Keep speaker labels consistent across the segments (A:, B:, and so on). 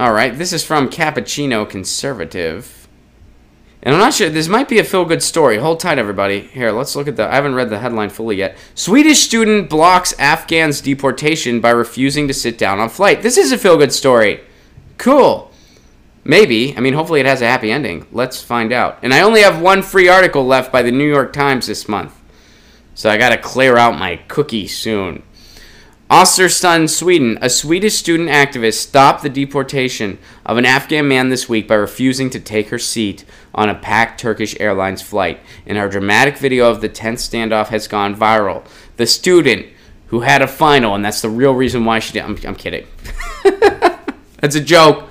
A: Alright, this is from Cappuccino Conservative. And I'm not sure, this might be a feel-good story. Hold tight, everybody. Here, let's look at I haven't read the headline fully yet. Swedish student blocks Afghan's deportation by refusing to sit down on flight. This is a feel-good story. Cool. Maybe. I mean, hopefully it has a happy ending. Let's find out. And I only have one free article left by the New York Times this month. So I gotta clear out my cookie soon. Östersund, Sweden. A Swedish student activist stopped the deportation of an Afghan man this week by refusing to take her seat on a packed Turkish Airlines flight. And her dramatic video of the tense standoff has gone viral. The student, who had a final, and that's the real reason why she did. I'm kidding. That's a joke.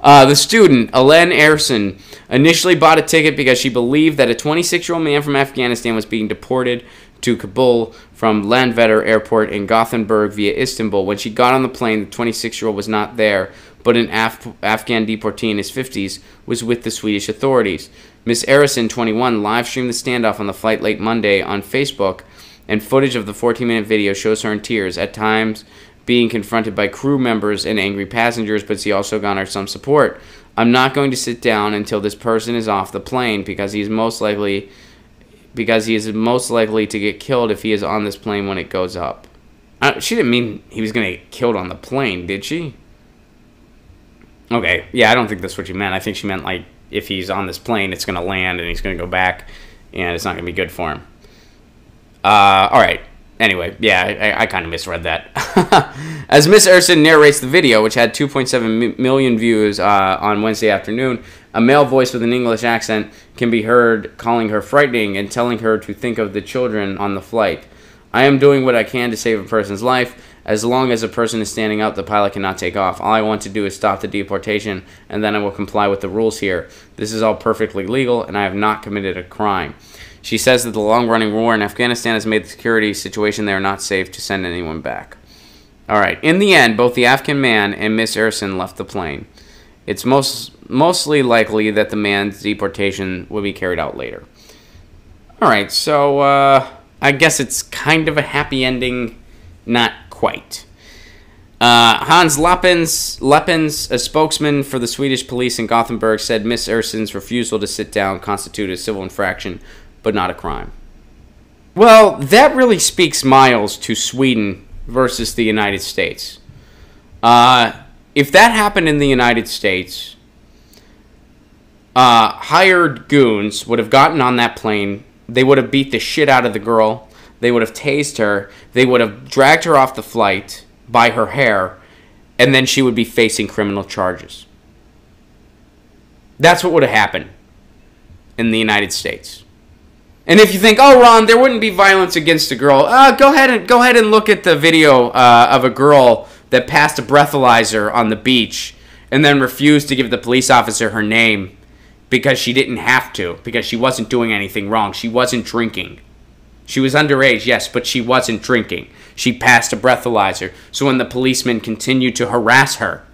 A: The student, Alen Ersin, initially bought a ticket because she believed that a 26-year-old man from Afghanistan was being deported to Kabul from Landvetter Airport in Gothenburg via Istanbul. When she got on the plane, the 26-year-old was not there, but an Afghan deportee in his 50s was with the Swedish authorities. Ms. Ersin, 21, live-streamed the standoff on the flight late Monday on Facebook, and footage of the 14-minute video shows her in tears, at times being confronted by crew members and angry passengers, but she also garnered some support. I'm not going to sit down until this person is off the plane because he is most likely to get killed if he is on this plane when it goes up. She didn't mean he was going to get killed on the plane, did she? Okay, yeah, I don't think that's what she meant. I think she meant, like, if he's on this plane, it's going to land and he's going to go back, and it's not going to be good for him. Alright. Anyway, yeah, I kind of misread that. As Miss Ersin narrates the video, which had 2.7 million views on Wednesday afternoon, a male voice with an English accent can be heard calling her frightening and telling her to think of the children on the flight. I am doing what I can to save a person's life. As long as a person is standing up, the pilot cannot take off. All I want to do is stop the deportation, and then I will comply with the rules here. This is all perfectly legal, and I have not committed a crime. She says that the long-running war in Afghanistan has made the security situation there not safe to send anyone back. Alright, in the end, both the Afghan man and Miss Ersin left the plane. It's mostly likely that the man's deportation will be carried out later. Alright, so I guess it's kind of a happy ending. Not quite. Hans Leppens, a spokesman for the Swedish police in Gothenburg, said Miss Ersin's refusal to sit down constituted a civil infraction, but not a crime. Well, that really speaks miles to Sweden versus the United States. If that happened in the United States, hired goons would have gotten on that plane. They would have beat the shit out of the girl. They would have tased her. They would have dragged her off the flight by her hair, and then she would be facing criminal charges. That's what would have happened in the United States. And if you think, oh, Ron, there wouldn't be violence against a girl, go ahead and look at the video of a girl that passed a breathalyzer on the beach and then refused to give the police officer her name because she didn't have to, because she wasn't doing anything wrong. She wasn't drinking. She was underage, yes, but she wasn't drinking. She passed a breathalyzer. So when the policeman continued to harass her,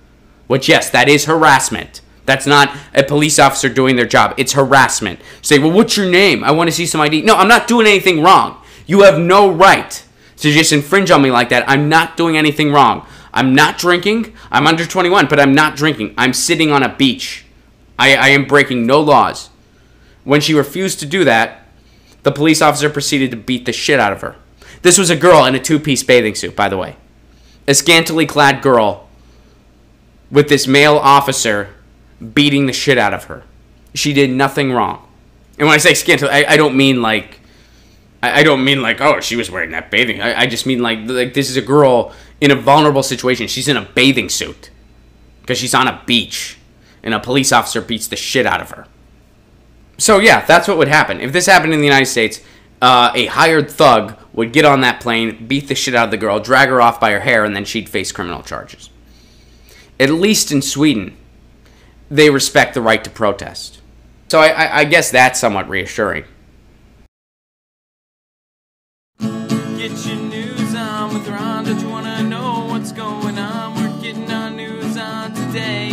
A: which, yes, that is harassment. That's not a police officer doing their job. It's harassment. Say, well, what's your name? I want to see some ID. No, I'm not doing anything wrong. You have no right to just infringe on me like that. I'm not doing anything wrong. I'm not drinking. I'm under 21, but I'm not drinking. I'm sitting on a beach. I am breaking no laws. When she refused to do that, the police officer proceeded to beat the shit out of her. This was a girl in a two-piece bathing suit, by the way. A scantily clad girl with this male officer beating the shit out of her. She did nothing wrong. And when I say scantily, I don't mean like, oh, she was wearing that bathing. I just mean like this is a girl in a vulnerable situation. She's in a bathing suit because she's on a beach, and a police officer beats the shit out of her. So yeah, that's what would happen. If this happened in the United States, a hired thug would get on that plane, beat the shit out of the girl, drag her off by her hair, and then she'd face criminal charges. At least in Sweden, they respect the right to protest. So I guess that's somewhat reassuring.
B: Get your news on with Ron. Don't you want to know what's going on? We're getting our news on today.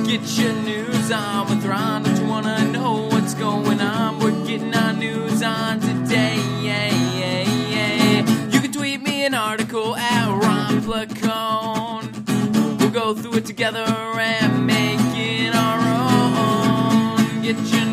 B: Get your news on with Ron. Don't you want to know what's going on? We're getting our news on today. You can tweet me an article at Ron Placone. go through it together and make it our own. Get your